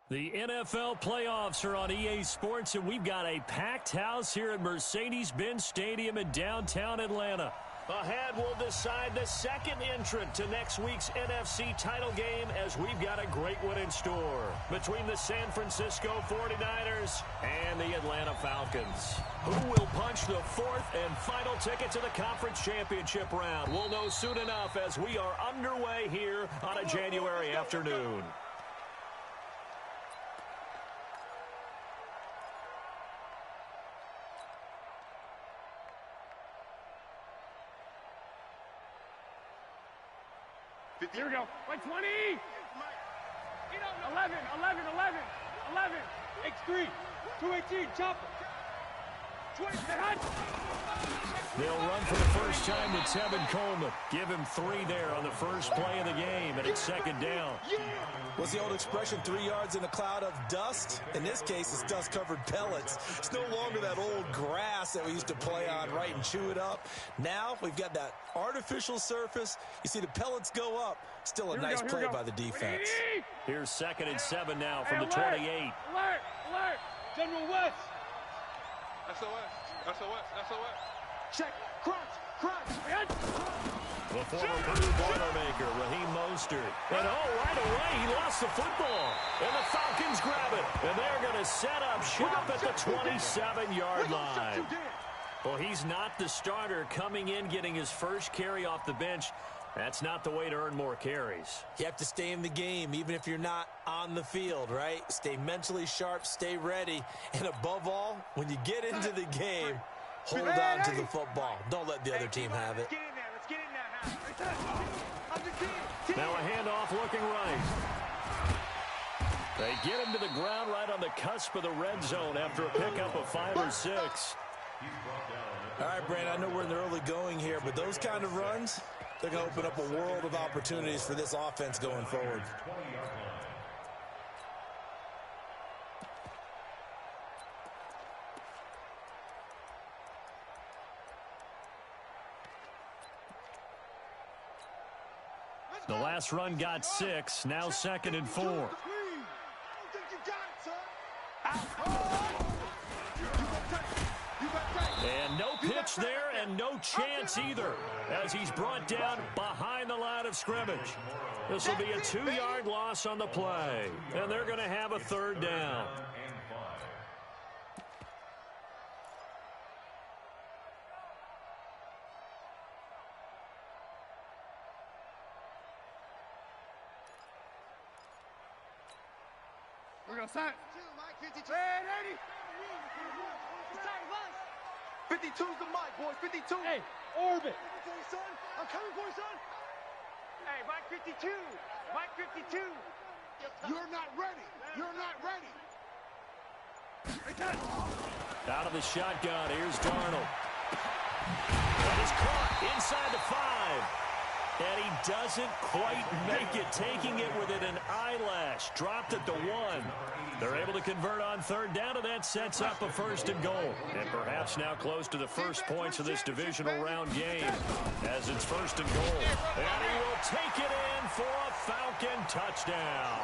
The NFL playoffs are on EA Sports, and we've got a packed house here at Mercedes-Benz Stadium in downtown Atlanta. Ahead, we'll decide the second entrant to next week's NFC title game, as we've got a great one in store between the San Francisco 49ers and the Atlanta Falcons. Who will punch the fourth and final ticket to the conference championship round? We'll know soon enough as we are underway here on a January afternoon. Here we go. 20. 11. X3. 218. Chopper. 20. They'll run for the first time with Tevin Coleman. Give him 3 there on the first play of the game, and it's second down. What's the old expression, 3 yards in a cloud of dust? In this case, it's dust-covered pellets. It's no longer that old grass that we used to play on, right, and chew it up. Now we've got that artificial surface. You see the pellets go up. Still a nice play by the defense. Here's 2nd and 7 now from the 28. Alert! General West. SOS. Check. Crunch. The former Purdue Boilermaker, Raheem Mostert. And right away, he lost the football. And the Falcons grab it. And they're going to set up shop at the 27-yard line. Well, he's not the starter coming in, getting his first carry off the bench. That's not the way to earn more carries. You have to stay in the game, even if you're not on the field, right? Stay mentally sharp, stay ready. And above all, when you get into the game, hold on to the football. Don't let the other team have it. Let's get in there now. Now a handoff looking right. They get him to the ground right on the cusp of the red zone after a pickup of 5 or 6. All right, Brandon, I know we're in the early going here, but those kind of runs, they're going to open up a world of opportunities for this offense going forward. The last run got 6, now 2nd and 4. And no pitch there and no chance either as he's brought down behind the line of scrimmage. This will be a 2-yard loss on the play, and they're going to have a 3rd down. We're going to set. 52's the mic, boys. 52. Hey, orbit. I'm coming for you, son. Hey, Mike 52. You're not ready. Out of the shotgun, here's Darnold. That is caught inside the 5. And he doesn't quite make it, taking it within an eyelash. Dropped at the 1. They're able to convert on 3rd down, and that sets up a 1st and goal. And perhaps now close to the first points of this divisional round game as it's 1st and goal. And he will take it in for a Falcon touchdown.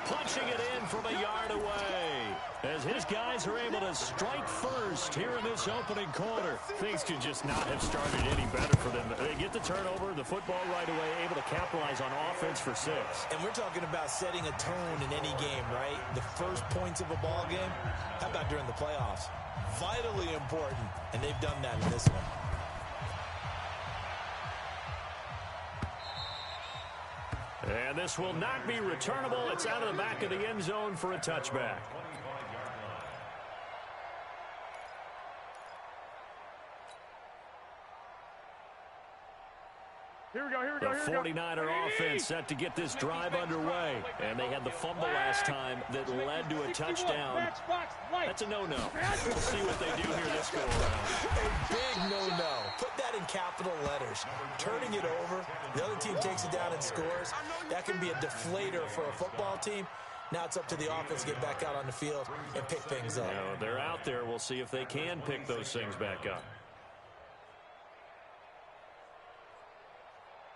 Punching it in from a yard away as his guys are able to strike first here in this opening quarter. Things could just not have started any better for them. They get the turnover, the football right away, able to capitalize on offense for 6. And we're talking about setting a tone in any game, right? The first points of a ball game. How about during the playoffs? Vitally important, and they've done that in this one. And this will not be returnable. It's out of the back of the end zone for a touchback. Here we go. The 49er offense set to get this drive underway. And they had the fumble last time that led to a touchdown. That's a no-no. We'll see what they do here this go-around. A big no-no. Put that in capital letters. Turning it over, the other team takes it down and scores. That can be a deflator for a football team. Now it's up to the offense to get back out on the field and pick things up. You know, they're out there. We'll see if they can pick those things back up.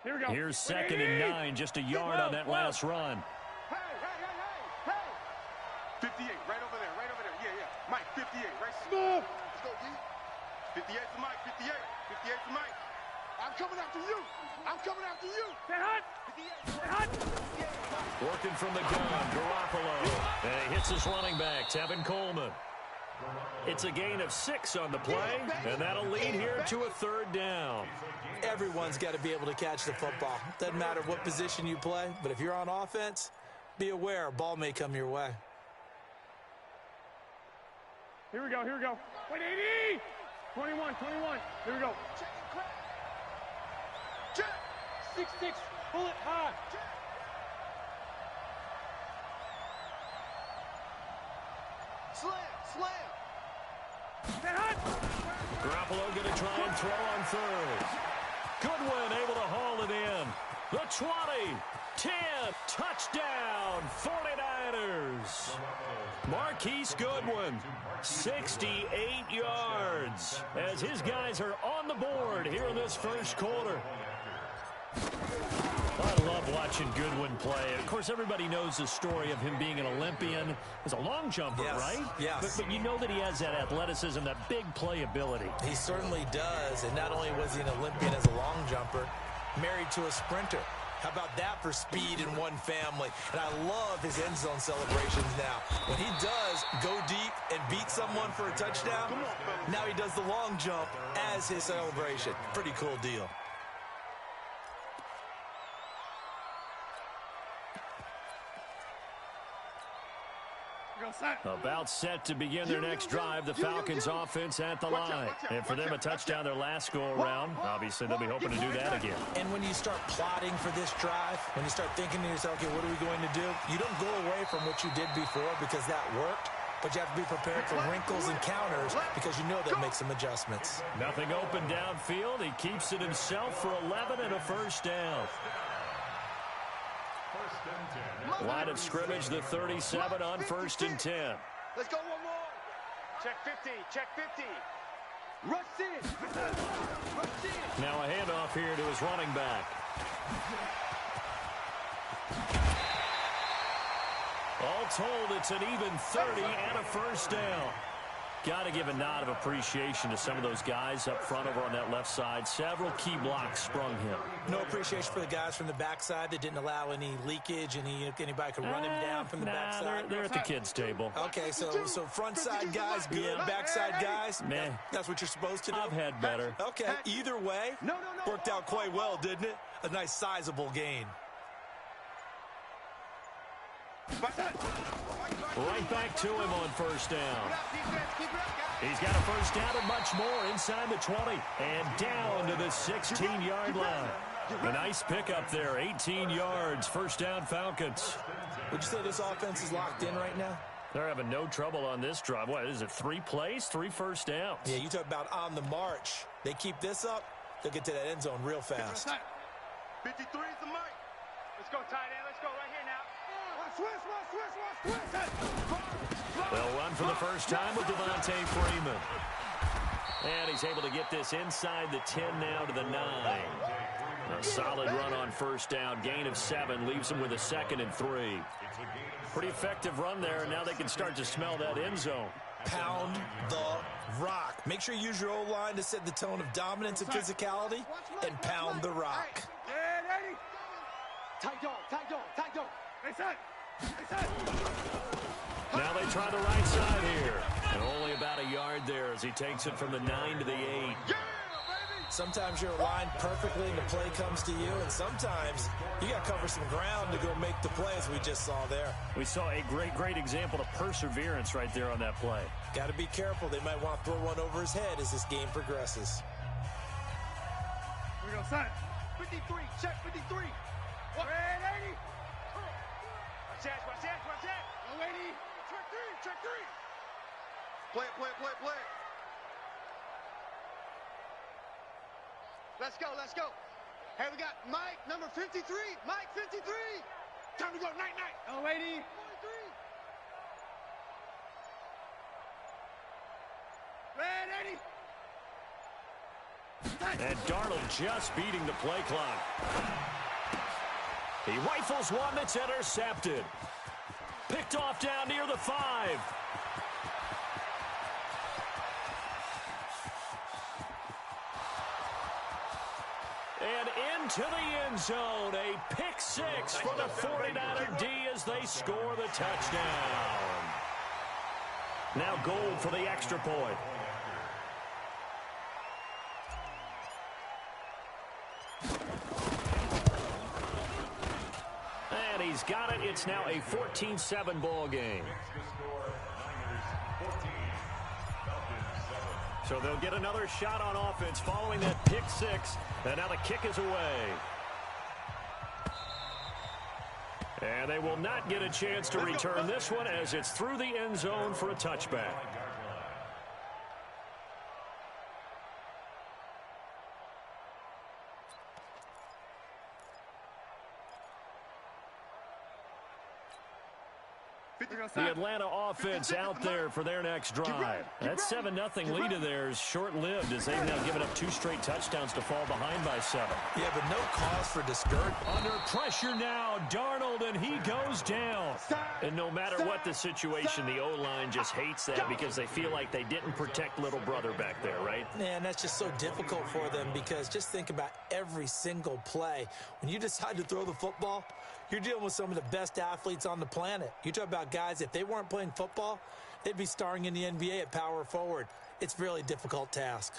Here we go. Here's 2nd and 9, just a yard on that last run. Hey, 58, right over there, right over there. Yeah, yeah. Mike, 58, right? Small. Let's go, D. 58 to Mike, 58. 58 to Mike. I'm coming after you. I'm coming after you. Stay hot. Stay hot. Working from the gun, Garoppolo. And he hits his running back, Tevin Coleman. It's a gain of 6 on the play, and that'll lead here to a 3rd down. Everyone's got to be able to catch the football. Doesn't matter what position you play, but if you're on offense, be aware a ball may come your way. Here we go. Here we go. Wait, 80. 21. Here we go. Check. 6-6. Pull it high. Slam. Stay hot. Garoppolo going to try and throw on 3rd. Goodwin able to haul it in. The 20, 10, touchdown, 49ers. Marquise Goodwin, 68 yards, as his guys are on the board here in this first quarter. I love watching Goodwin play. Of course, everybody knows the story of him being an Olympian. He's a long jumper, Yes, right? yes. But you know that he has that athleticism, that big playability. He certainly does, and not only was he an Olympian as a long jumper, married to a sprinter. How about that for speed in one family? And I love his end zone celebrations now. When he does go deep and beat someone for a touchdown, now he does the long jump as his celebration. Pretty cool deal. About set to begin their next drive, the Falcons offense at the line. And for them, a touchdown their last go-around. Obviously, they'll be hoping to do that again. And when you start plotting for this drive, when you start thinking to yourself, okay, what are we going to do? You don't go away from what you did before because that worked, but you have to be prepared for wrinkles and counters because you know they'll make some adjustments. Nothing open downfield. He keeps it himself for 11 and a first down. Line of scrimmage, the 37 on 1st and 10. Let's go one more. Check 50. Check 50. Rush in. Rush in. Now a handoff here to his running back. All told, it's an even 30 and a first down. Got to give a nod of appreciation to some of those guys up front over on that left side. Several key blocks sprung him. No appreciation for the guys from the backside that didn't allow any leakage, anybody could run him down from the backside. They're at the kids' table. Okay, so front side guys good, backside guys, Meh. that's what you're supposed to do? I've had better. Okay, either way, worked out quite well, didn't it? A nice sizable gain. Right back to him on first down. He's got a first down and much more inside the 20 and down to the 16-yard line. A nice pickup there, 18 yards, first down Falcons. Would you say this offense is locked in right now? They're having no trouble on this drive. What is it, 3 plays, 3 first downs? Yeah, you talk about on the march. They keep this up, they'll get to that end zone real fast. 53 is the mic. Let's go, tight end. Let's go right here now. They'll run for the first time with Devontae Freeman. And he's able to get this inside the 10 now to the 9. A solid run on first down. Gain of 7 leaves him with a 2nd and 3. Pretty effective run there. Now they can start to smell that end zone. Pound the rock. Make sure you use your O-line to set the tone of dominance and physicality, and pound the rock. Tight dog. Now they try the right side here. And only about a yard there as he takes it from the 9 to the 8. Sometimes you're aligned perfectly and the play comes to you, and sometimes you got to cover some ground to go make the play, as we just saw there. We saw a great example of perseverance right there on that play. Got to be careful. They might want to throw one over his head as this game progresses. Here we go, son. 53. Check 53. What? 80. Watch that. No 80. Check 3. Play it. Let's go. Hey, we got Mike, number 53. Mike, 53. Time to go. Night. No 80. 43. And Darnold just beating the play clock. He rifles one that's intercepted. picked off down near the 5. And into the end zone, a pick 6 for the 49er D as they score the touchdown. Now goal for the extra point. And he's got it. It's now a 14-7 ball game. So they'll get another shot on offense following that pick 6. And now the kick is away. And they will not get a chance to return this one as it's through the end zone for a touchback. The Atlanta offense out there for their next drive. That 7-0 lead of theirs short-lived as they've now given up 2 straight touchdowns to fall behind by 7. Yeah, but no cause for discouragement. Under pressure now, Darnold, and he goes down. And no matter what the situation, the O-line just hates that because they feel like they didn't protect little brother back there, right? Man, that's just so difficult for them because just think about every single play. When you decide to throw the football, you're dealing with some of the best athletes on the planet. You talk about guys, if they weren't playing football, they'd be starring in the NBA at power forward. It's a really difficult task.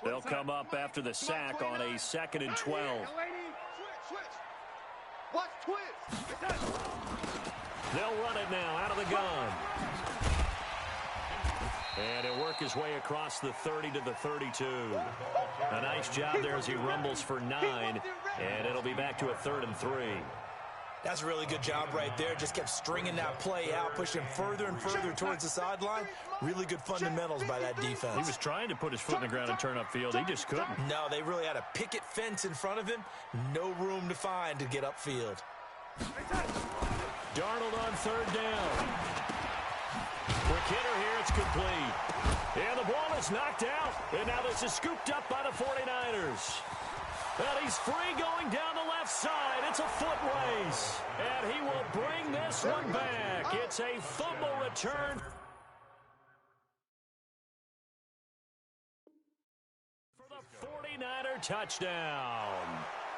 They'll come up after the sack on a 2nd and 12. Switch. Watch twist. They'll run it now out of the gun. And he'll work his way across the 30 to the 32. A nice job there as he rumbles for 9. And it'll be back to a 3rd and 3. That's a really good job right there. Just kept stringing that play out, pushing further and further towards the sideline. Really good fundamentals by that defense. He was trying to put his foot in the ground and turn upfield. He just couldn't. No, they really had a picket fence in front of him. No room to find to get upfield. Darnold on 3rd down. Quick hitter here, it's complete. And the ball is knocked out. And now this is scooped up by the 49ers. And he's free going down the left side. It's a foot race. And he will bring this one back. It's a fumble return for the 49er touchdown.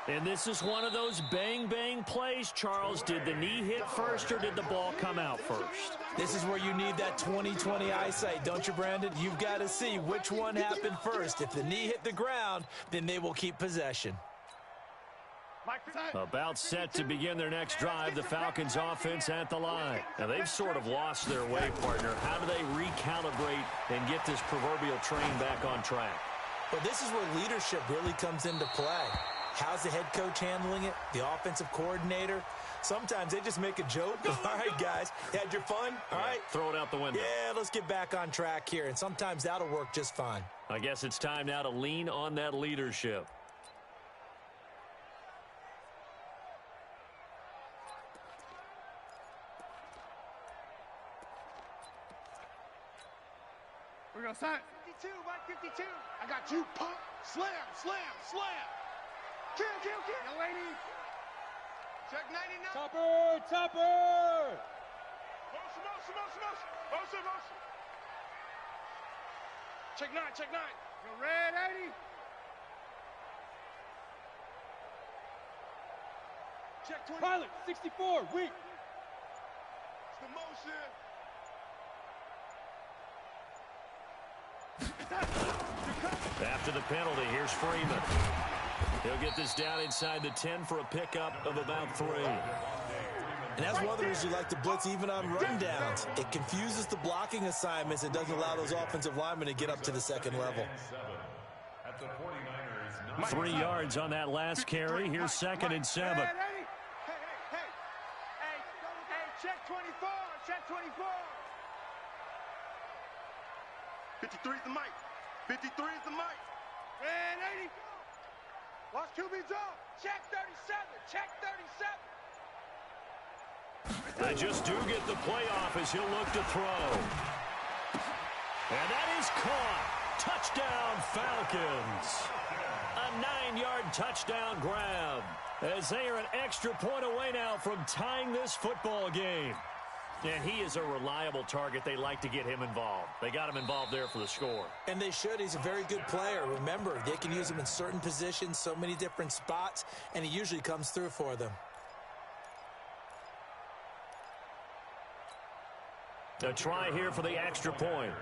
And this is one of those bang-bang plays, Charles. Did the knee hit first or did the ball come out first? This is where you need that 20/20 eyesight, don't you, Brandon? You've got to see which one happened first. If the knee hit the ground, then they will keep possession. About set to begin their next drive, the Falcons offense at the line. Now, they've sort of lost their way, partner. How do they recalibrate and get this proverbial train back on track? Well, this is where leadership really comes into play. How's the head coach handling it? The offensive coordinator? Sometimes they just make a joke. All right, guys, had your fun? All right. Throw it out the window. Yeah, let's get back on track here. And sometimes that'll work just fine. I guess it's time now to lean on that leadership. We're going to sign. 52, 152. I got you, pump. Slam. Kill. Young lady. Check 99. Topper. Motion. Check 9. You're red 80. Check 20. Pilot 64. Weak. It's the motion. After the penalty, here's Freeman. He'll get this down inside the 10 for a pickup of about 3. And that's one of the reasons you like to blitz even on rundowns. It confuses the blocking assignments and doesn't allow those offensive linemen to get up to the second level. 3 yards on that last carry. Here's 2nd and 7. Hey, check 24. 53 is the mic. 53 is the mic. Red 80. Watch QB drop. Check 37. They just do get the playoff as he'll look to throw. And that is caught. Touchdown, Falcons. A 9-yard touchdown grab, as they are an extra point away now from tying this football game. And he is a reliable target. They like to get him involved. They got him involved there for the score. And they should. He's a very good player. Remember, they can use him in certain positions, so many different spots, and he usually comes through for them. A try here for the extra point.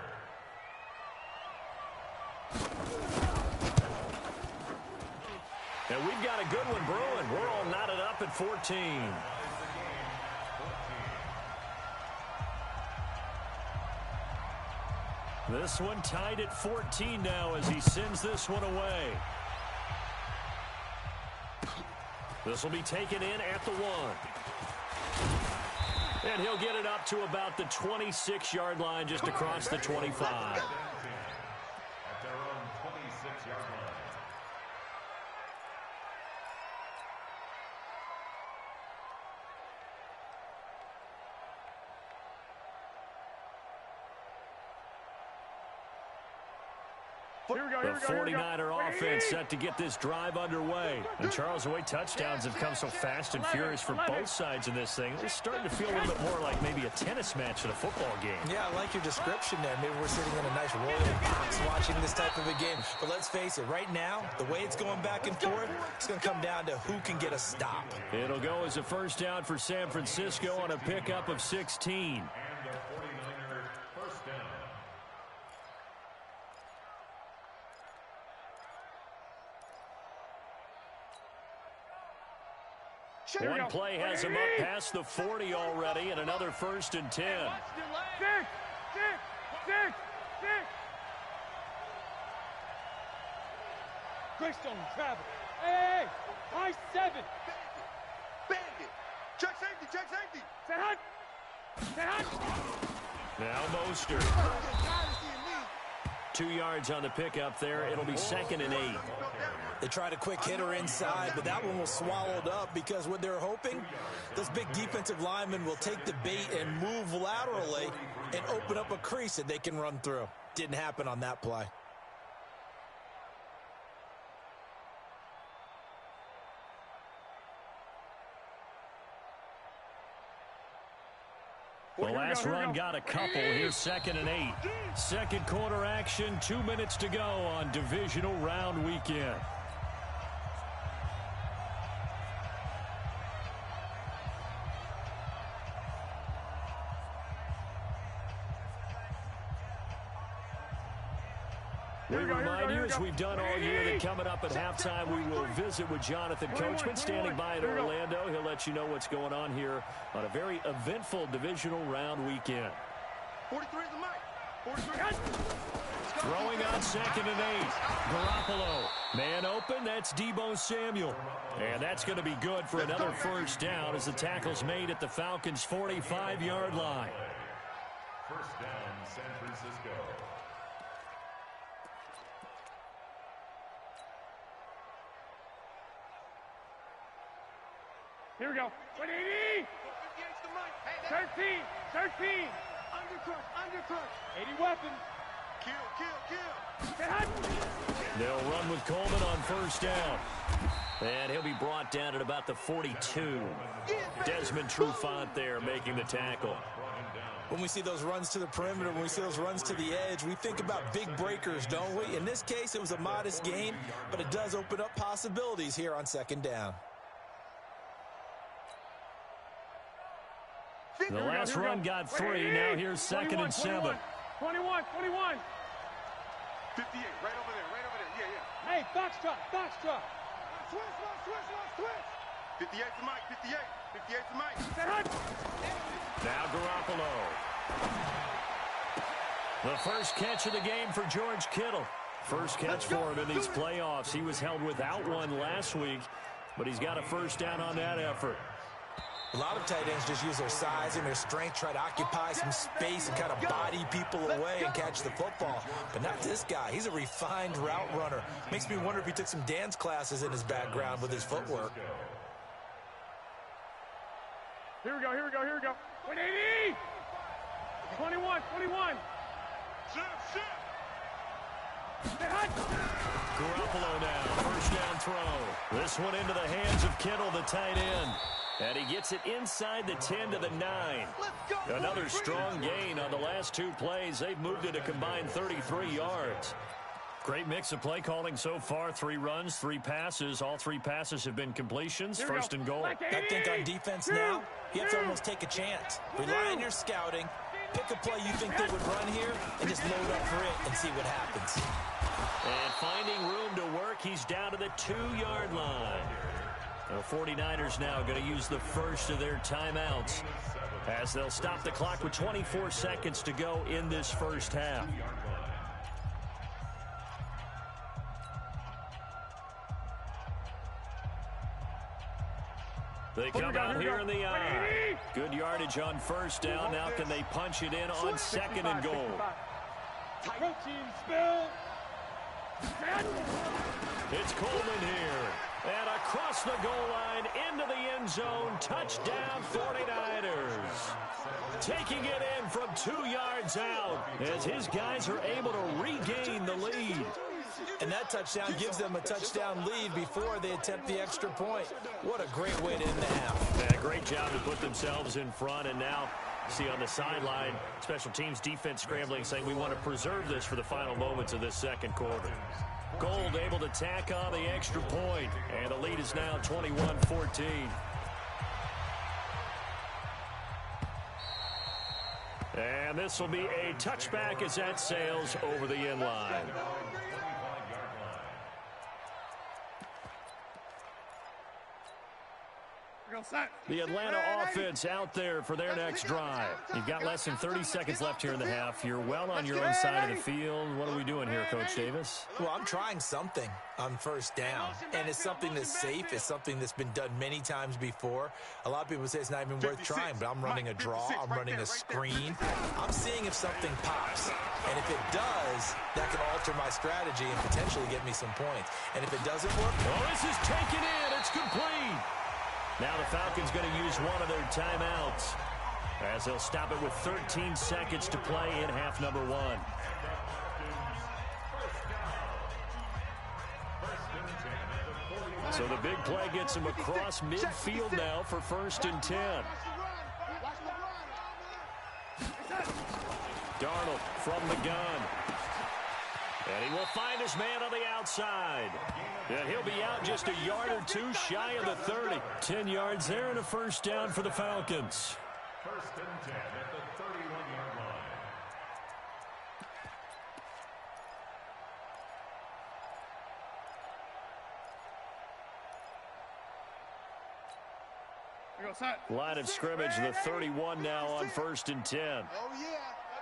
And we've got a good one brewing. We're all knotted up at 14. This one tied at 14 now as he sends this one away. This will be taken in at the 1. And he'll get it up to about the 26-yard line, just across the 25. At their own 26-yard line. The 49er offense set to get this drive underway. And Charles, the way touchdowns have come so fast and furious for both sides in this thing, it's starting to feel a little bit more like maybe a tennis match than a football game. Yeah, I like your description there. Maybe we're sitting in a nice royal box watching this type of a game. But let's face it, right now, the way it's going back and forth, it's going to come down to who can get a stop. It'll go as a first down for San Francisco on a pickup of 16. One play has him up past the 40 already, and another 1st and 10. Greystone travel. Hey, high 7. Bandit. Check safety, check safety. Set hunt. Set hunt. Now Mostert. 2 yards on the pickup there. It'll be 2nd and 8. They tried a quick hitter inside, but that one was swallowed up because what they're hoping, those big defensive linemen will take the bait and move laterally and open up a crease that they can run through. Didn't happen on that play. The last run got a couple. Here's 2nd and 8. Second quarter action, 2 minutes to go on divisional round weekend. We remind you, as we've done all year, that coming up at halftime, we will visit with Jonathan Coachman standing by in Orlando. He'll let you know what's going on here on a very eventful divisional round weekend. 43 is the mic. 43. Throwing on 2nd and 8. Garoppolo. Man open, that's Deebo Samuel. And that's going to be good for another first down as the tackle's made at the Falcons' 45-yard line. First down, San Francisco. Here we go. 180. 13. 13. Undercut. 80 weapons. Kill. They'll run with Coleman on first down. And he'll be brought down at about the 42. Desmond Trufant there making the tackle. When we see those runs to the perimeter, when we see those runs to the edge, we think about big breakers, don't we? In this case, it was a modest gain, but it does open up possibilities here on 2nd down. The last run got 3. Now here's 2nd and 7. 21. 58, right over there. Yeah. Hey, box drop. Switch. 58's the mic. 58's the mic. Set hunt. Now Garoppolo. The first catch of the game for George Kittle. First catch for him in these playoffs. He was held without one last week, but he's got a first down on that effort. A lot of tight ends just use their size and their strength, try to occupy some space and kind of body people away and catch the football. But not this guy. He's a refined route runner. Makes me wonder if he took some dance classes in his background with his footwork. Here we go. 180. 21. Garoppolo now, first down throw. This one into the hands of Kittle, the tight end. And he gets it inside the 10 to the 9. Another strong gain on the last two plays. They've moved it a combined 33 yards. Great mix of play calling so far. 3 runs, 3 passes. All 3 passes have been completions. First and goal. I think on defense now, you have to almost take a chance. Rely on your scouting. Pick a play you think they would run here and just load up for it and see what happens. And finding room to work, he's down to the 2-yard line. The 49ers now going to use the first of their timeouts as they'll stop the clock with 24 seconds to go in this first half. They come out here in the eye. Good yardage on first down. Now can they punch it in on second and goal? It's Coleman here. And across the goal line, into the end zone, touchdown 49ers. Taking it in from 2 yards out as his guys are able to regain the lead. And that touchdown gives them a touchdown lead before they attempt the extra point. What a great way to end the half. Yeah, great job to put themselves in front, and now see on the sideline, special teams defense scrambling, saying we want to preserve this for the final moments of this second quarter. Gold able to tack on the extra point, and the lead is now 21-14. And this will be a touchback as that sails over the end line. The Atlanta offense out there for their next drive. You've got less than 30 seconds left here in the half. You're well on your own side of the field. What are we doing here, Coach Davis? Well, I'm trying something on first down, and it's something that's safe. It's something that's been done many times before. A lot of people say it's not even worth trying, but I'm running a draw. I'm running a screen. I'm seeing if something pops, and if it does, that can alter my strategy and potentially get me some points. And if it doesn't work... Oh, this is taken in. It's complete. Now the Falcons going to use one of their timeouts as they'll stop it with 13 seconds to play in half number 1. So the big play gets him across midfield now for first and 10. Darnold from the gun. And he will find his man on the outside. And he'll be out just a yard or two shy of the 30. 10 yards there and a first down for the Falcons. First and 10 at the 31-yard line. Line of scrimmage, the 31 now on first and 10. Oh, yeah.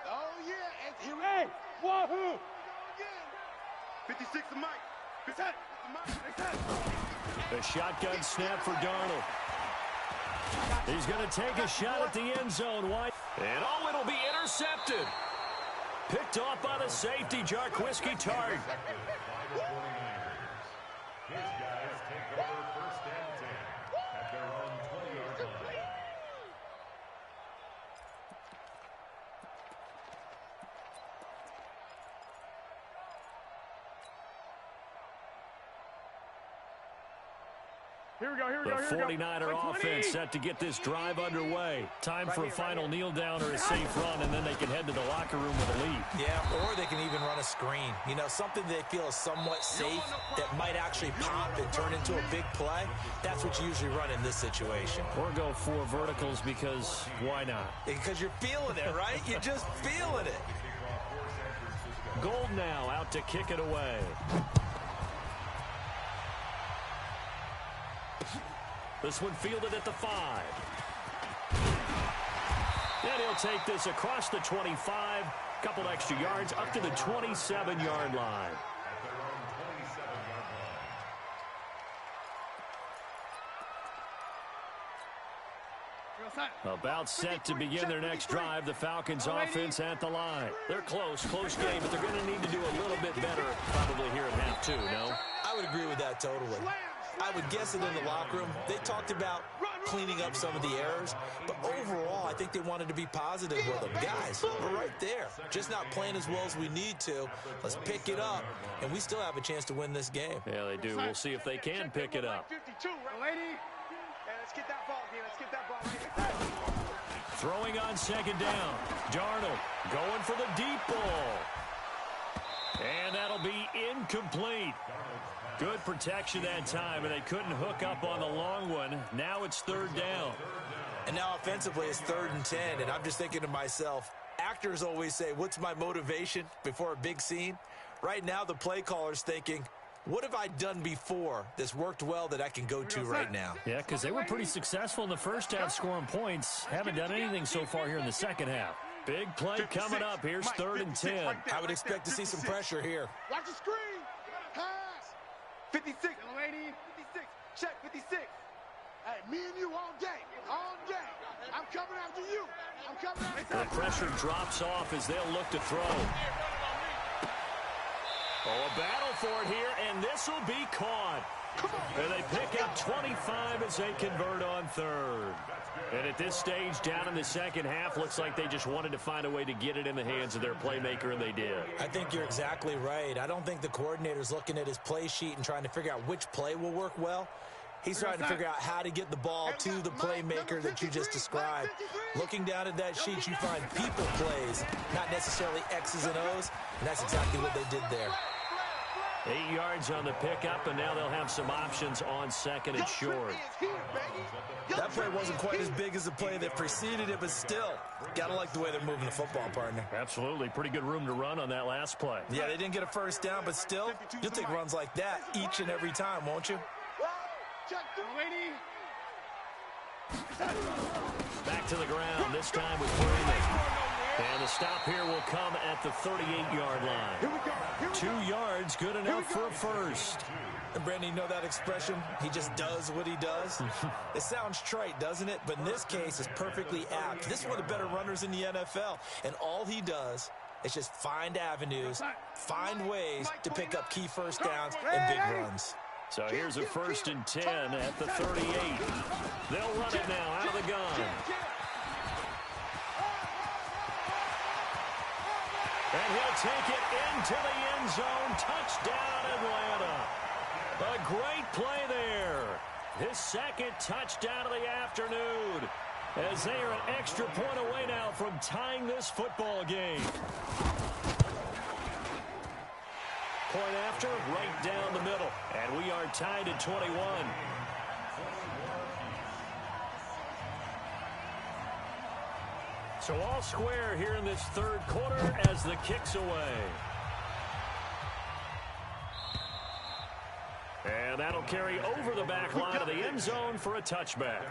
Oh, yeah. And here, wahoo. 56 to Mike. 56 to Mike. A shotgun snap for Darnold. He's going to take a shot at the end zone. Wide. And oh, it'll be intercepted. Picked off by the safety, Jarquiski Tart. His guys take over first and 10 at their own 20-yard line. Here we go, here we The go, here we go. 49er offense set to get this drive underway. Time for a final kneel down or a safe run, and then they can head to the locker room with a lead. Yeah, or they can even run a screen. You know, something they feel is somewhat safe that might actually pop and turn into a big play. That's what you usually run in this situation. Or go 4 verticals because why not? Because you're feeling it, right? You're just feeling it. Gold now out to kick it away. This one fielded at the 5. And he'll take this across the 25. Couple extra yards up to the 27-yard line. About set to begin their next drive. The Falcons offense at the line. They're close game, but they're going to need to do a little bit better probably here at half 2, no? I would agree with that totally. I would guess it in the locker room. They talked about cleaning up some of the errors. But overall, I think they wanted to be positive with them. Guys, we're right there. Just not playing as well as we need to. Let's pick it up, and we still have a chance to win this game. Yeah, they do. We'll see if they can pick it up. 52, right, lady? Yeah, let's get that ball again. Let's get that ball right here. Throwing on second down. Darnold going for the deep ball. And that'll be incomplete. Good protection that time, and they couldn't hook up on the long one. Now it's third down. And now offensively it's 3rd and 10, and I'm just thinking to myself, actors always say, what's my motivation before a big scene? Right now the play caller's thinking, what have I done before that's worked well that I can go to right now? Yeah, because they were pretty successful in the first half scoring points. Haven't done anything so far here in the second half. Big play coming up. Here's 3rd and 10. I would expect to see some pressure here. Watch the screen. Pass. 56. Lady. 56. Check 56. Hey, me and you all day. All day. I'm coming after you. I'm coming after you. The pressure drops off as they'll look to throw. Oh, a battle for it here, and this will be caught. And they pick up 25 as they convert on 3rd. And at this stage, down in the second half, looks like they just wanted to find a way to get it in the hands of their playmaker, and they did. I think you're exactly right. I don't think the coordinator's looking at his play sheet and trying to figure out which play will work well. He's trying to figure out how to get the ball to the playmaker that you just described. Looking down at that sheet, you find people plays, not necessarily X's and O's, and that's exactly what they did there. 8 yards on the pickup, and now they'll have some options on 2nd and short. That play wasn't quite as big as the play that preceded it, but still, got to like the way they're moving the football, partner. Absolutely. Pretty good room to run on that last play. Yeah, they didn't get a first down, but still, you'll take runs like that each and every time, won't you? Back to the ground, this time with Freeman. And the stop here will come at the 38-yard line. 2 yards, good enough for a first. And Brandon, you know that expression? He just does what he does. It sounds trite, doesn't it? But in this case, it's perfectly apt. This is one of the better runners in the NFL. And all he does is just find avenues, find ways to pick up key first downs and big runs. So here's a 1st and 10 at the 38. They'll run it now out of the gun. And he'll take it into the end zone. Touchdown, Atlanta. A great play there. His 2nd touchdown of the afternoon, as they are an extra point away now from tying this football game. Point after, right down the middle. And we are tied at 21. So all square here in this 3rd quarter as the kick's away. And that'll carry over the back line of the end zone for a touchback.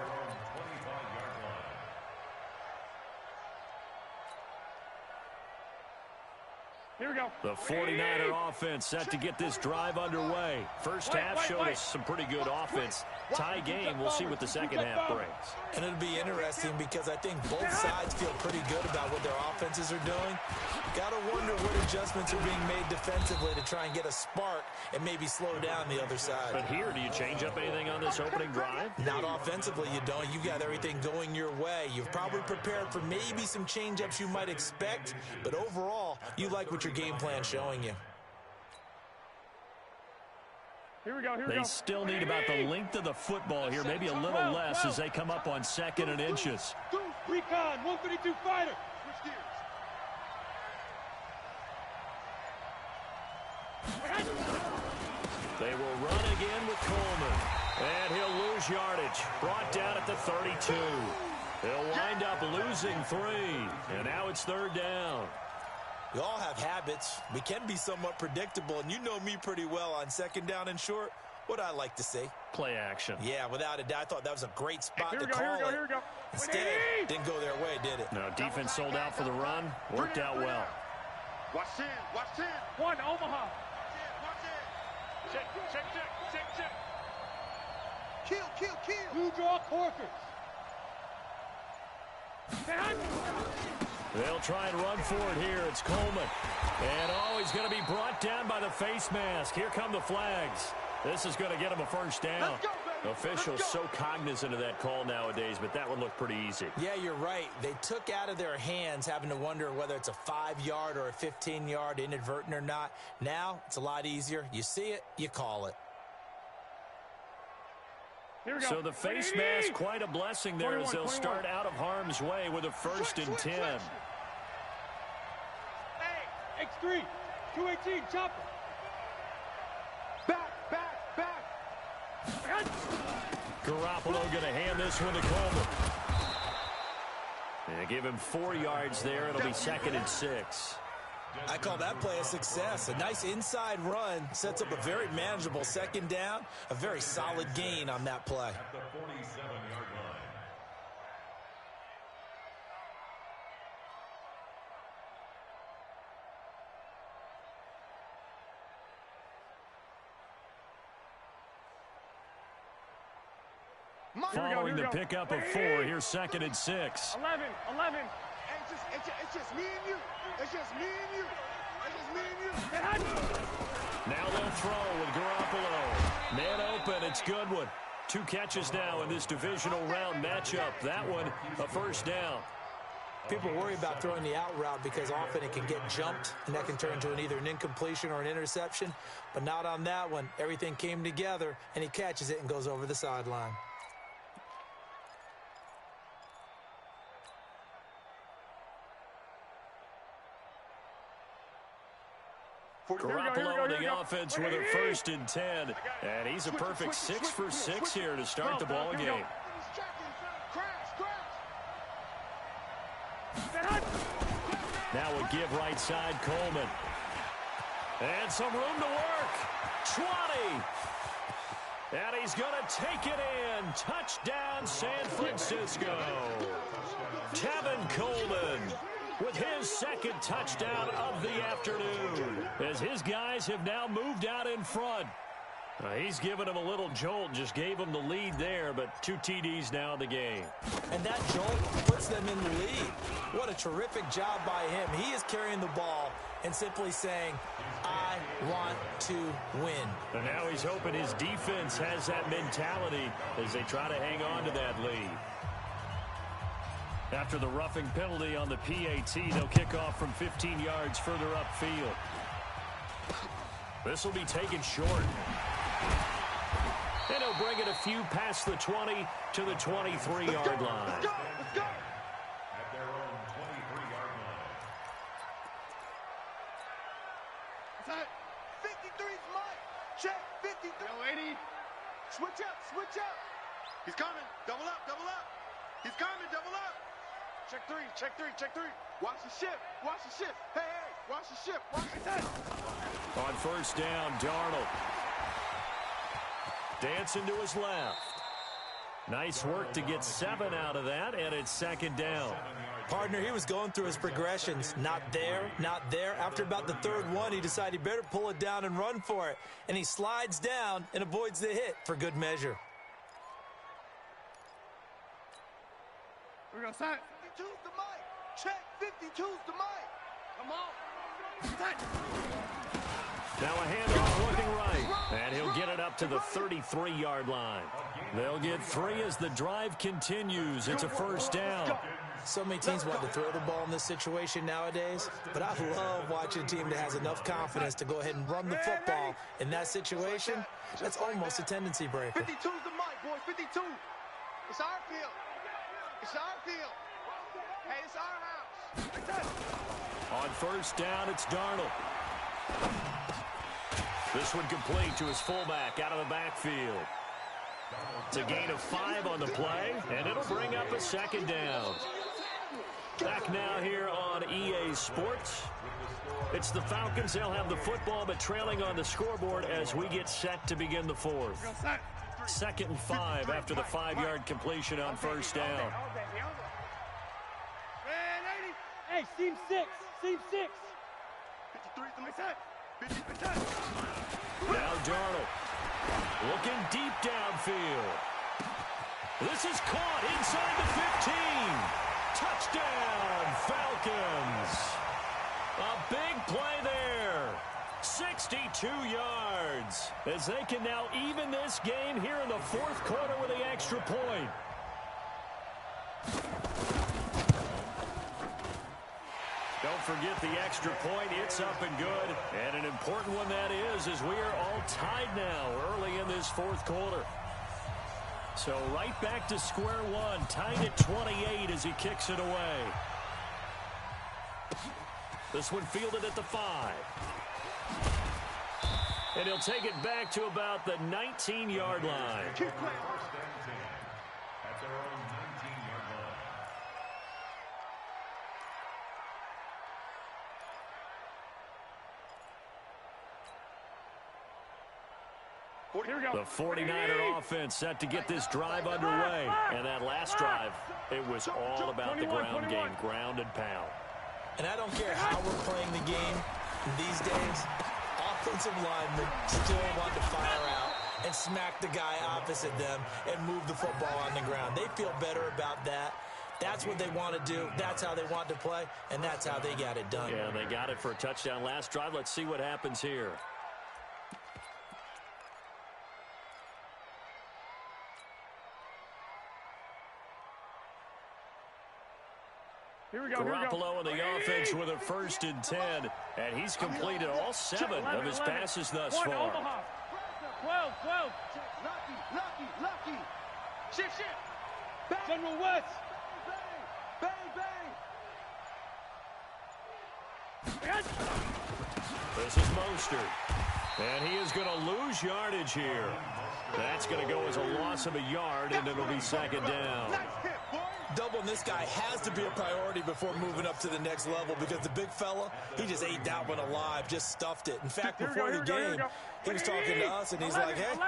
Here we go. The 49er offense set to get this drive underway. First half showed us some pretty good offense. Tie game, we'll see what the second half brings. And it'll be interesting because I think both sides feel pretty good about what their offenses are doing. Got to wonder what adjustments are being made defensively to try and get a spark and maybe slow down the other side. But here, do you change up anything on this opening drive? Not offensively, you don't. You got everything going your way. You've probably prepared for maybe some change-ups you might expect, but overall, you like what your game plan's showing you. Here we go, here we go. They still need about the length of the football here, maybe a little less as they come up on 2nd and inches. Recon, 132 fighter. Switch gears. They will run again with Coleman. And he'll lose yardage. Brought down at the 32. He'll wind up losing 3. And now it's 3rd down. We all have habits. We can be somewhat predictable, and you know me pretty well on 2nd down and short. What I like to say. Play action. Yeah, without a doubt, I thought that was a great spot to call here it. we go. Instead, didn't go their way, did it? No, defense sold out for the run. Worked out well. Watch 10, watch 10. 1, Omaha. Check. Kill. Blue draw Corkers. They'll try and run for it here. It's Coleman. And he's going to be brought down by the face mask. Here come the flags. This is going to get him a first down. Let's go, baby. Officials so cognizant of that call nowadays, but that one looked pretty easy. Yeah, you're right. They took out of their hands having to wonder whether it's a 5-yard or a 15-yard, inadvertent or not. Now, it's a lot easier. You see it, you call it. Here we go. So the face mask, quite a blessing there as they'll start out of harm's way with a 1st and 10. Hey, X3, 218, chopper. Back. Garoppolo going to hand this one to Coleman. And give him 4 yards there. It'll be 2nd and 6. I call that play a success. A nice inside run sets up a very manageable 2nd down. A very solid gain on that play. At the 47-yard line. Following the pickup of 4, here's 2nd and 6. 11. It's just me and you. It's just me and you. Now they'll throw with Garoppolo. Man open, it's Goodwin. 2 catches now in this divisional round matchup. That one, a 1st down. People worry about throwing the out route because often it can get jumped, and that can turn into either an incompletion or an interception. But not on that one. Everything came together, and he catches it and goes over the sideline. Garoppolo in the offense with a 1st and 10. And he's a perfect 6 for 6 here to start the ball game. Now a give right side, Coleman. And some room to work. 20. And he's going to take it in. Touchdown, San Francisco. Tevin Coleman with his 2nd touchdown of the afternoon, as his guys have now moved out in front. He's given him a little jolt, just gave him the lead there, but 2 TDs now in the game. And that jolt puts them in the lead. What a terrific job by him. He is carrying the ball and simply saying, I want to win. And now he's hoping his defense has that mentality as they try to hang on to that lead. After the roughing penalty on the PAT, they'll kick off from 15 yards further upfield. This will be taken short. And he'll bring it a few past the 20 to the 23-yard line. At their own 23-yard line. 53's Mike. Check 53. Yo, 80. Switch up. He's coming. Double up. He's coming. Double up. Check 3. Watch the shift. Hey, watch the shift. On 1st down, Darnold. Dancing to his left. Nice work to get 7 out of that, and it's 2nd down. Partner, he was going through his progressions. Not there. After about the 3rd one, he decided he better pull it down and run for it. And he slides down and avoids the hit for good measure. Here we go, set. 52's the mic. Check 52's the mic. Come on. Set. Now a handoff looking right, and he'll get it up to the 33-yard line. They'll get 3 as the drive continues. It's a 1st down. So many teams want to throw the ball in this situation nowadays, but I love watching a team that has enough confidence to go ahead and run the football. In that situation, that's almost a tendency breaker. 52's the mic, boys. 52. It's our field. Hey, it's our house. On 1st down, it's Darnold. This one complete to his fullback out of the backfield. It's a gain of 5 on the play, and it'll bring up a 2nd down. Back now here on EA Sports. It's the Falcons. They'll have the football, but trailing on the scoreboard as we get set to begin the 4th. 2nd and 5 after the 5-yard completion on 1st down. Hey, seam 6. 53's the mic. 50%. Now Darnold looking deep downfield. This is caught inside the 15. Touchdown, Falcons. A big play there. 62 yards. As they can now even this game here in the fourth quarter with the extra point. Don't forget the extra point. It's up and good. And an important one that is, as we are all tied now early in this fourth quarter. So right back to square one, tied at 28 as he kicks it away. This one fielded at the 5. And he'll take it back to about the 19-yard line. First and 10 at their own 19-yard line. Here we go. The 49er offense set to get this drive underway. And that last drive, it was all about the ground game, ground and pound. And I don't care how we're playing the game these days, offensive linemen still want to fire out and smack the guy opposite them and move the football on the ground. They feel better about that. That's what they want to do. That's how they want to play, and that's how they got it done. Yeah, they got it for a touchdown last drive. Let's see what happens here. Here we go. Garoppolo in the offense with a 1st and 10. And he's completed all 7 of his passes thus far. 12. Lucky. Shit. Bang. General West. Bang. This is Mostert. And he is going to lose yardage here. That's going to go as a loss of a yard, and it'll be 2nd down. Nice hit, boy. Doubling this guy has to be a priority before moving up to the next level because the big fella, he just ate that one alive, just stuffed it. In fact, before the game, he was talking to us, and he's like, hey,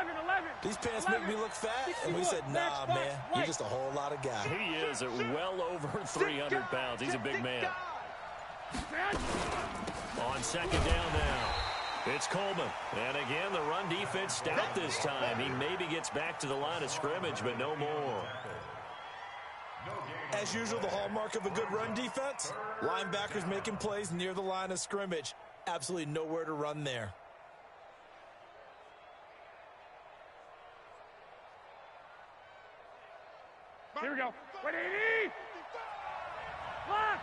these pants make me look fat. And we said, nah, man, you're just a whole lot of guy. He is at well over 300 pounds. He's a big man. On 2nd down now. It's Coleman. And again, the run defense stout this time. He maybe gets back to the line of scrimmage, but no more. As usual, the hallmark of a good run defense, linebackers making plays near the line of scrimmage. Absolutely nowhere to run there. Here we go. 180. Lock.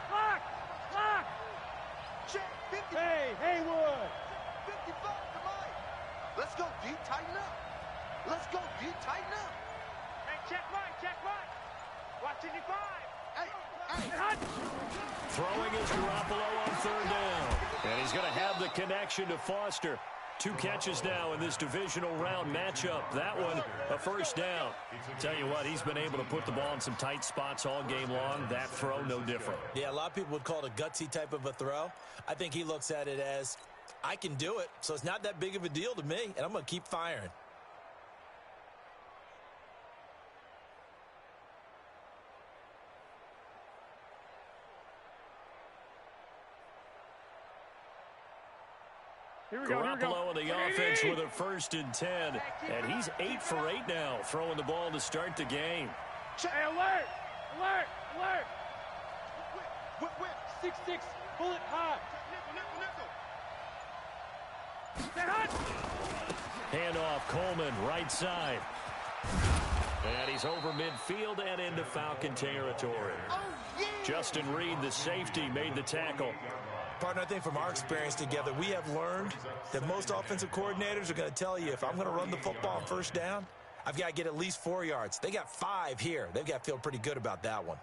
Check. 50. Hey, Haywood. 55 to Mike. Let's go deep, tighten up. Hey, check Mike. Watch 85. Hey. Throwing is Garoppolo on 3rd down. And he's going to have the connection to Foster. 2 catches now in this divisional round matchup. That one, a 1st down. Tell you what, he's been able to put the ball in some tight spots all game long. That throw, no different. Yeah, a lot of people would call it a gutsy type of a throw. I think he looks at it as, I can do it, so it's not that big of a deal to me, and I'm going to keep firing. Garoppolo in the offense with a 1st and 10. And he's 8 for 8 now, throwing the ball to start the game. Hey, alert. Whip. 6-6, bullet hot. Handoff, Coleman, right side. And he's over midfield and into Falcon territory. Justin Reed, the safety, made the tackle. Partner, I think from our experience together, we have learned that most offensive coordinators are going to tell you, if I'm going to run the football on 1st down, I've got to get at least 4 yards. They got 5 here. They've got to feel pretty good about that one.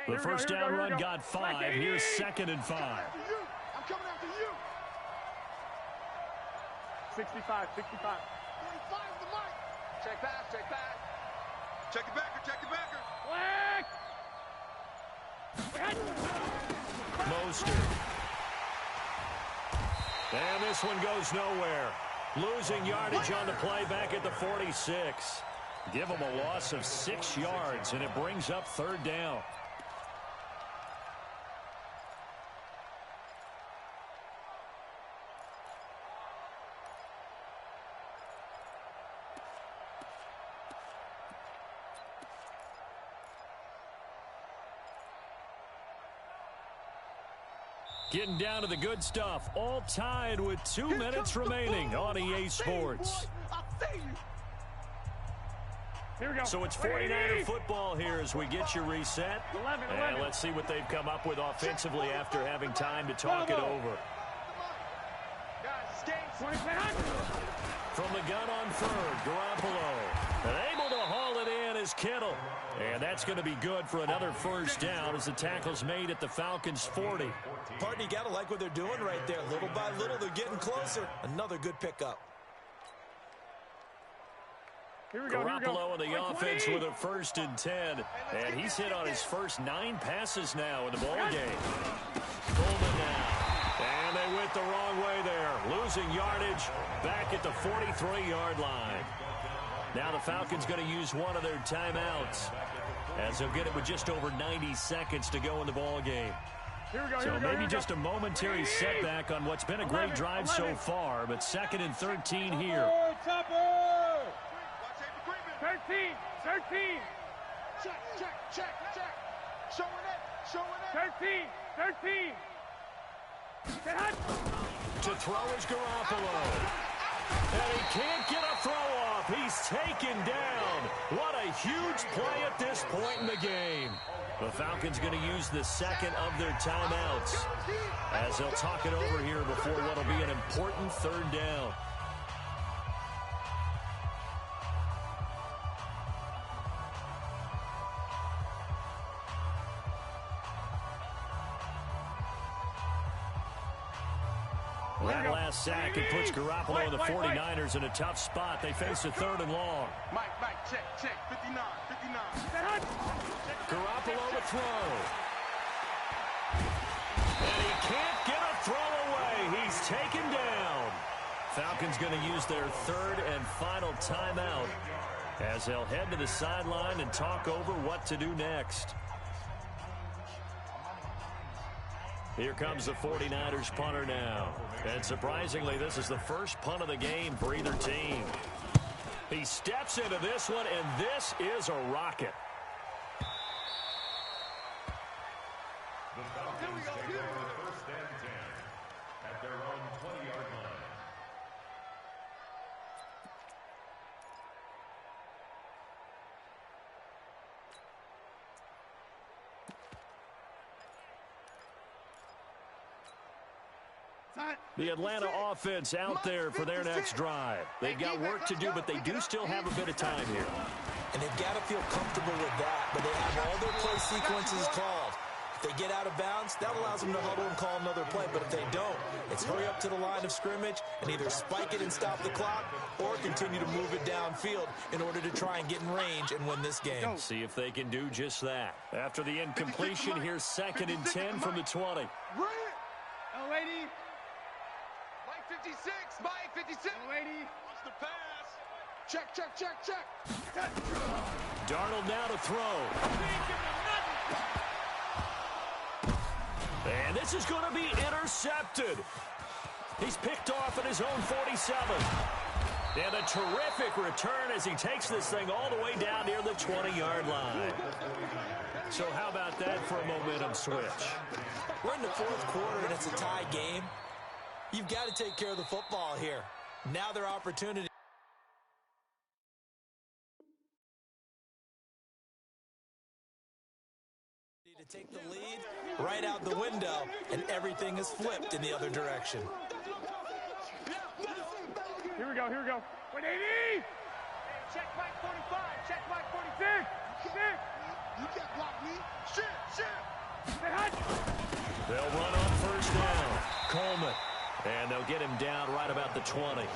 The 1st down run got 5. Here's 2nd and 5. I'm coming after you. 65. 45 is the mic. Check back. Check your backer. Mostert. And this one goes nowhere. Losing yardage on the play back at the 46. Give him a loss of 6 yards, and it brings up 3rd down. Getting down to the good stuff. All tied with 2 minutes remaining on EA Sports. Here we go. So it's 49er football here as we get you reset. 11. And let's see what they've come up with offensively after having time to talk it over. From the gun on third, Garoppolo. And able to haul it in is Kittle. And that's going to be good for another first down as the tackle's made at the Falcons' 40. Partner, you got to like what they're doing right there. Little by little, they're getting closer. Another good pickup. Garoppolo in the offense with a 1st and 10. And he's hit on his first 9 passes now in the ballgame. Coleman now. And they went the wrong way there. Losing yardage back at the 43-yard line. Now the Falcons going to use one of their timeouts as they'll get it with just over 90 seconds to go in the ballgame. So maybe just a momentary setback on what's been a great drive so far, but 2nd and 13 here. 13. Check. Showing it. 13. To throw is Garoppolo. And he can't get a throw off. He's taken down. What a huge play at this point in the game. The Falcons going to use the 2nd of their timeouts as they'll talk it over here before what will be an important 3rd down. That last sack, it puts Garoppolo and the 49ers in a tough spot. They face a 3rd and long. Mike, check. 59. Garoppolo to throw. And he can't get a throw away. He's taken down. Falcons going to use their 3rd and final timeout as they'll head to the sideline and talk over what to do next. Here comes the 49ers punter now. And surprisingly, this is the first punt of the game for either team. He steps into this one, and this is a rocket. The Falcons take over 1st and 10 at their own 20-yard line. The Atlanta offense out there for their next drive. They've got work to do, but they do still have a bit of time here. And they've got to feel comfortable with that, but they have all their play sequences called. If they get out of bounds, that allows them to huddle and call another play. But if they don't, it's hurry up to the line of scrimmage and either spike it and stop the clock or continue to move it downfield in order to try and get in range and win this game. See if they can do just that. After the incompletion, here's 2nd and 10 from the 20. Lady. Mike 56. Mike 56. Lady. Watch the pass. Check. Darnold now to throw. And this is going to be intercepted. He's picked off at his own 47. And a terrific return as he takes this thing all the way down near the 20-yard line. So how about that for a momentum switch? We're in the 4th quarter and it's a tie game. You've got to take care of the football here. Now their opportunity to take the lead right out the window, and everything is flipped in the other direction. Here we go. 180. Check Mike 45. Check Mike 46. You can't block me. Shit. They'll run on 1st down. Coleman. And they'll get him down right about the 20.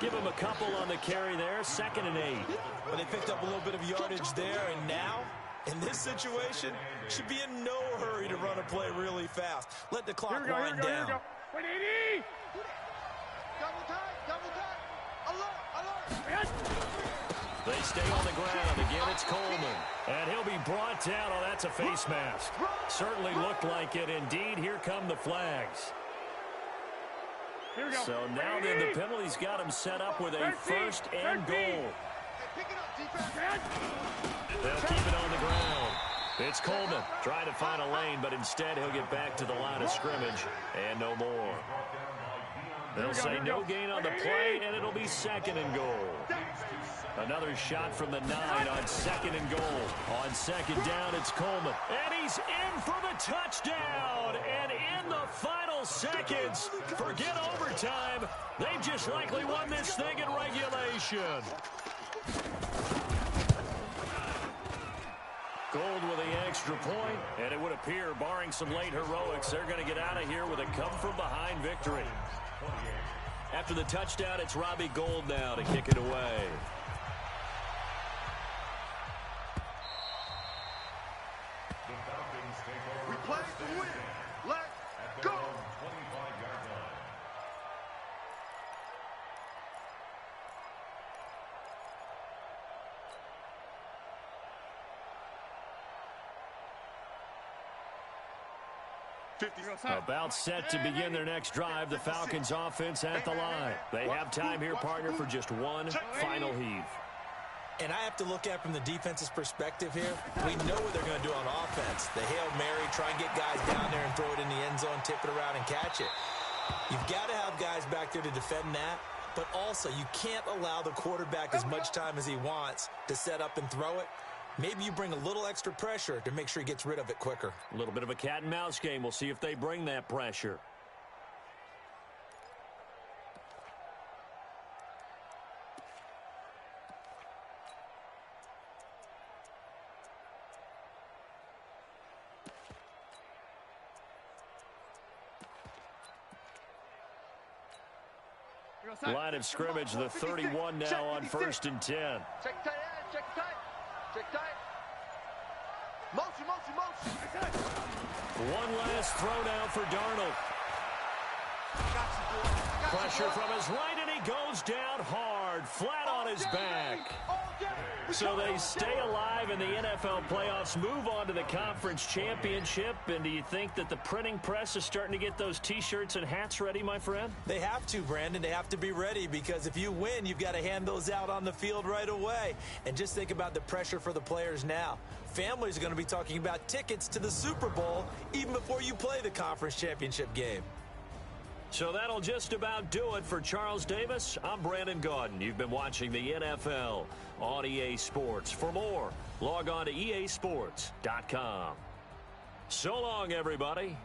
Give him a couple on the carry there. 2nd and 8. But they picked up a little bit of yardage there, and now, in this situation, should be in no hurry to run a play really fast. Let the clock wind down. 180. Double time. Alert. They stay on the ground. Again, it's Coleman. And he'll be brought down. Oh, that's a face mask. Certainly looked like it. Indeed, here come the flags. Here we go. So now then the penalty's got him set up with a 1st and goal. Pick it up, defense. They'll keep it on the ground. It's Coleman trying to find a lane, but instead he'll get back to the line of scrimmage and no more. They'll say no gain on the play, and it'll be 2nd and goal. Another shot from the 9 on 2nd and goal. On 2nd down, it's Coleman. And he's in for the touchdown. And in the final seconds, forget overtime. They've just likely won this thing in regulation. Gold with the extra point, and it would appear, barring some late heroics, they're going to get out of here with a come-from-behind victory. After the touchdown, it's Robbie Gould now to kick it away. The Falcons take over. We play to win. Let's go. 25-yard line. About set to begin their next drive, the Falcons offense at the line. They have time here, partner, for just one final heave. And I have to look at from the defense's perspective here. We know what they're going to do on offense. The Hail Mary, try and get guys down there and throw it in the end zone, tip it around and catch it. You've got to have guys back there to defend that, but also you can't allow the quarterback as much time as he wants to set up and throw it. Maybe you bring a little extra pressure to make sure he gets rid of it quicker. A little bit of a cat and mouse game. We'll see if they bring that pressure. Line of scrimmage, the 31 now on 1st and 10. Check tight end, check tight. Check tight. Motion, motion, motion. One last throw now for Darnold. Pressure from his right, and he goes down hard, flat on his back. So they stay alive in the NFL playoffs, move on to the conference championship. And do you think that the printing press is starting to get those T-shirts and hats ready, my friend? They have to, Brandon. They have to be ready because if you win, you've got to hand those out on the field right away. And just think about the pressure for the players now. Families are going to be talking about tickets to the Super Bowl even before you play the conference championship game. So that'll just about do it for Charles Davis. I'm Brandon Gaudin. You've been watching the NFL on EA Sports. For more, log on to easports.com. So long, everybody.